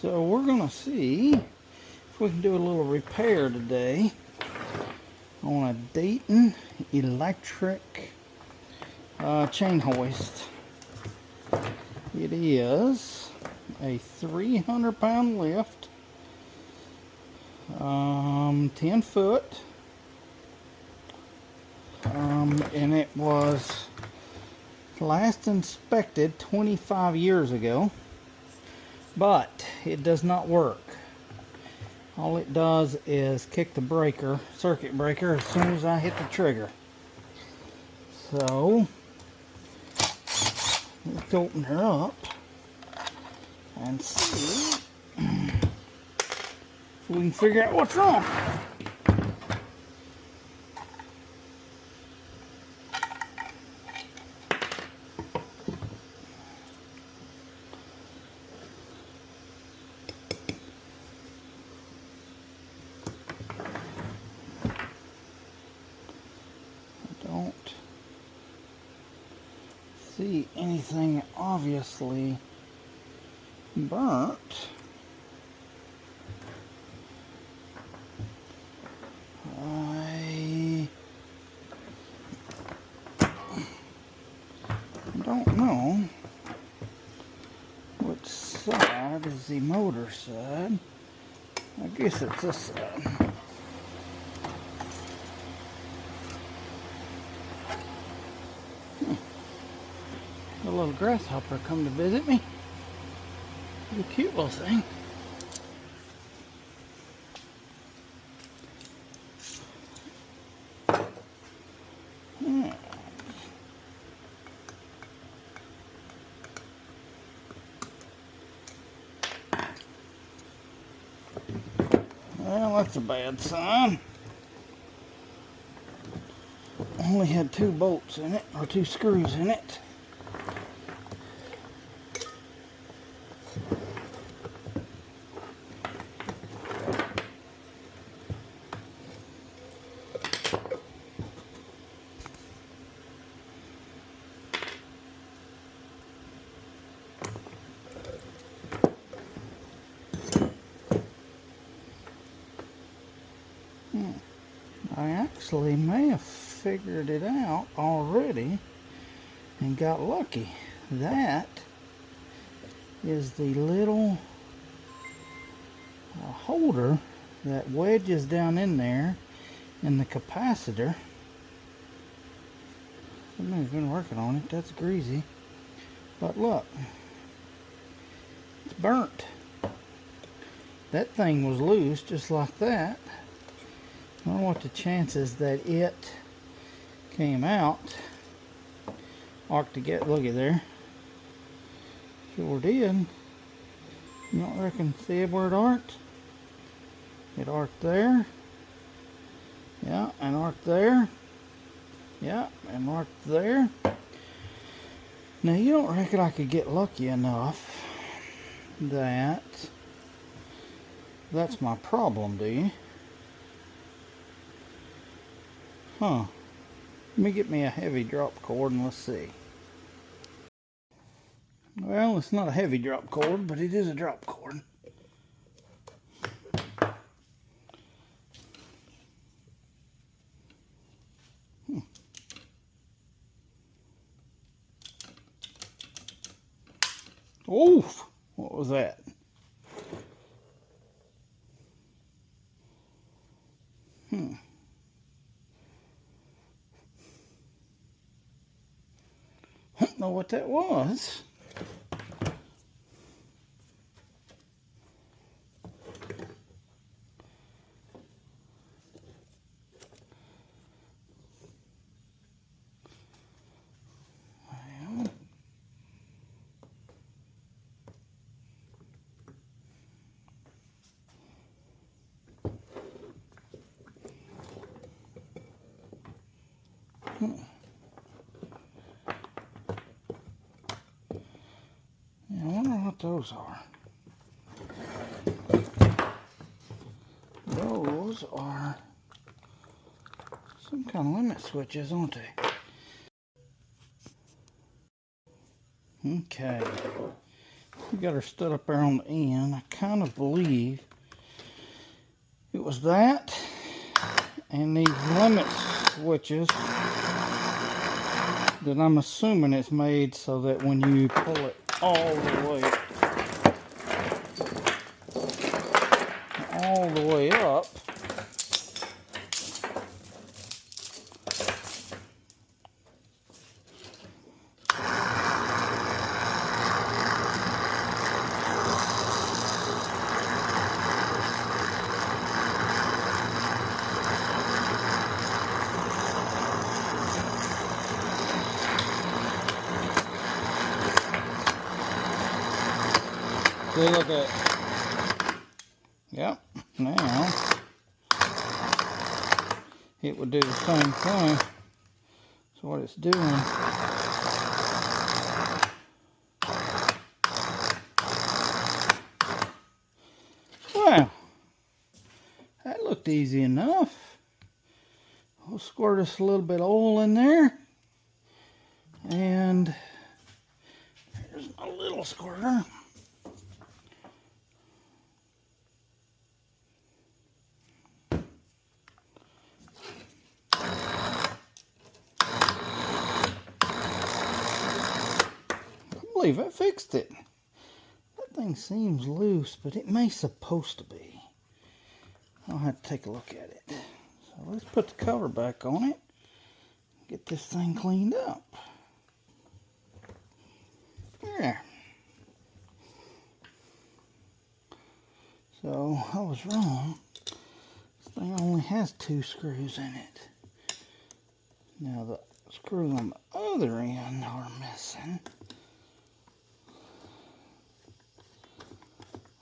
So we're gonna see if we can do a little repair today on a Dayton electric chain hoist. It is a 300-pound lift, 10 foot, and it was last inspected 25 years ago, but it does not work. All it does is kick the breaker, circuit breaker, as soon as I hit the trigger. So let's open her up and see if we can figure out what's wrong. Don't see anything obviously burnt. I don't know which side is the motor side. I guess it's this side. A little grasshopper come to visit me. It's a cute little thing. Well, that's a bad sign. Only had 2 bolts in it, or 2 screws in it. I actually may have figured it out already and got lucky. That is the little holder that wedges down in there in the capacitor. Somebody's been working on it. That's greasy. But look, it's burnt. That thing was loose just like that. I don't know what the chances that it came out. Arced to get, look at there. Sure did. You don't reckon, see where it arced? It arced there. Yeah, and arced there. Yeah, and arced there. Now you don't reckon I could get lucky enough that that's my problem, do you? Huh. Let me get me a heavy drop cord and let's see. Well, it's not a heavy drop cord, but it is a drop cord. Oof! What was that? I don't know what that was. Yeah, I wonder what those are. Those are some kind of limit switches, aren't they? Okay. We got her stood up there on the end. I kind of believe it was that and these limit switches that I'm assuming it's made so that when you pull it all the way up, see, look at, yep, now it would do the same thing. So what it's doing, wow, that looked easy enough. We'll squirt us a little bit of oil in there, and here's a little squirter. I believe I fixed it. That thing seems loose, but it may supposed to be. I'll have to take a look at it. So let's put the cover back on it. Get this thing cleaned up. There. So I was wrong. This thing only has 2 screws in it. Now the screws on the other end are missing.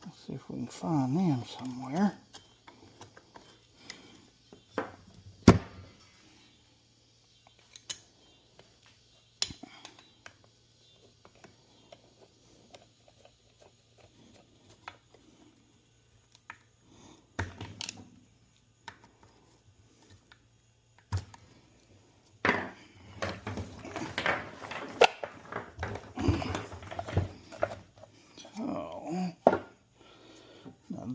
Let's see if we can find them somewhere.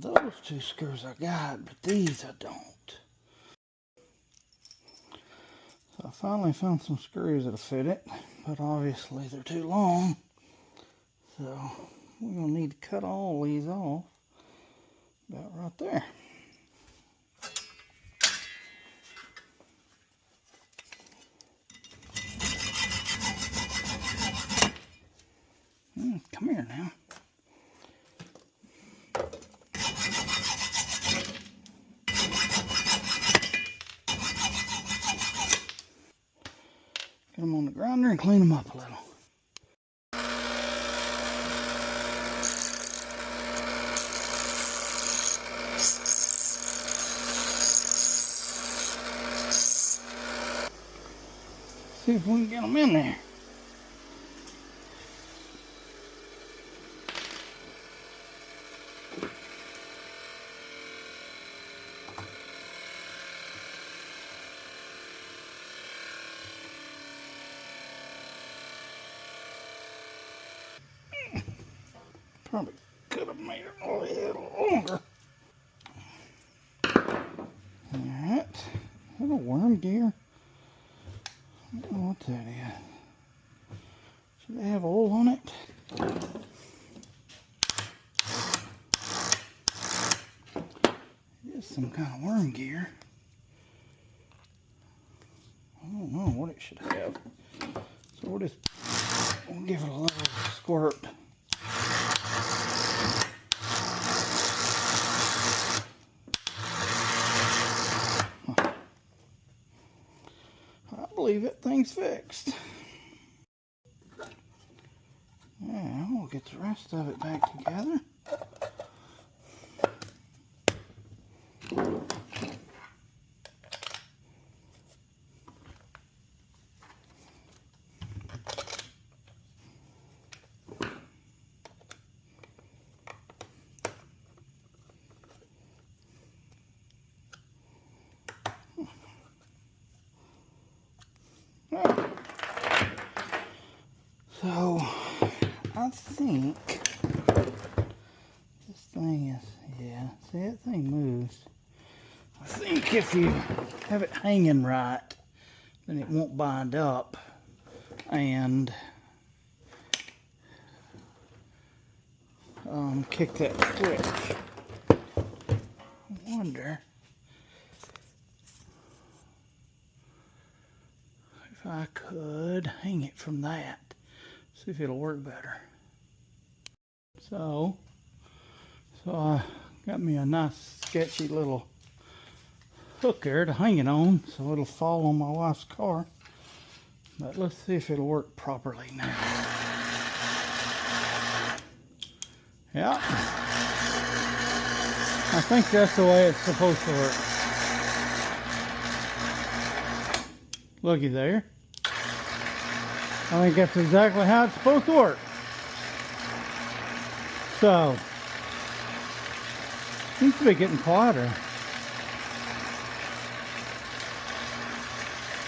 Those 2 screws I got, but these I don't. So I finally found some screws that'll fit it, but obviously they're too long. So we're going to need to cut all these off about right there. Come here now. Get them on the grinder and clean them up a little. See if we can get them in there. Probably could have made it a little longer. Alright, is that a worm gear? I don't know what that is. Should they have oil on it? It is some kind of worm gear. I don't know what it should have. So we'll give it a little squirt. I believe that thing's fixed. Yeah, we'll get the rest of it back together. So, I think thing is, yeah, see that thing moves. I think if you have it hanging right, then it won't bind up and kick that switch. I wonder if I could hang it from that. See if it'll work better. So I got me a nice sketchy little hook there to hang it on so it'll fall on my wife's car. But let's see if it'll work properly now. Yeah. I think that's the way it's supposed to work. Looky there. I think that's exactly how it's supposed to work. So, seems to be getting quieter.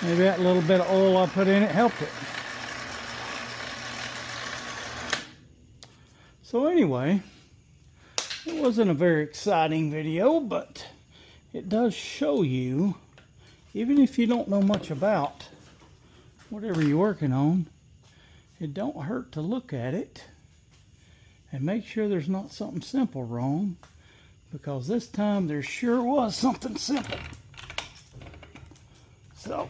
Maybe that little bit of oil I put in it helped it. So anyway, it wasn't a very exciting video, but it does show you, even if you don't know much about whatever you're working on, it don't hurt to look at it and make sure there's not something simple wrong, because this time there sure was something simple. So,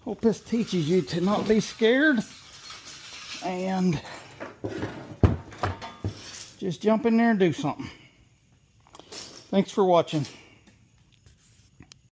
hope this teaches you to not be scared and just jump in there and do something. Thanks for watching.